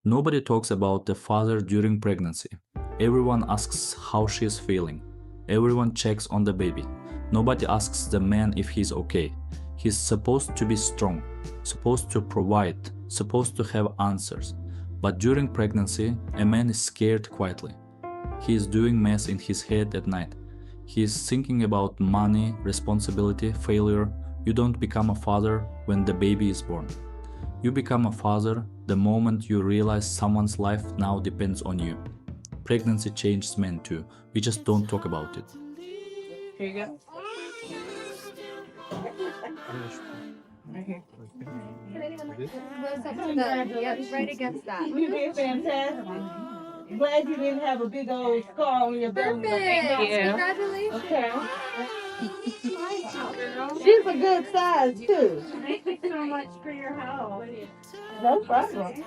Nobody talks about the father during pregnancy. Everyone asks how she is feeling. Everyone checks on the baby. Nobody asks the man if he's okay. He's supposed to be strong, supposed to provide, supposed to have answers. But during pregnancy, a man is scared quietly. He is doing mess in his head at night. He is thinking about money, responsibility, failure. You don't become a father when the baby is born. You become a father the moment you realize someone's life now depends on you. Pregnancy changes men too. We just don't talk about it. Here you go. Right here. Close up to the, yep, right against that. You did fantastic. Glad you didn't have a big old scar on your belly. Perfect. you. Congratulations. Okay. Girl. She's a good size too. Thank you so much for your help. No problem.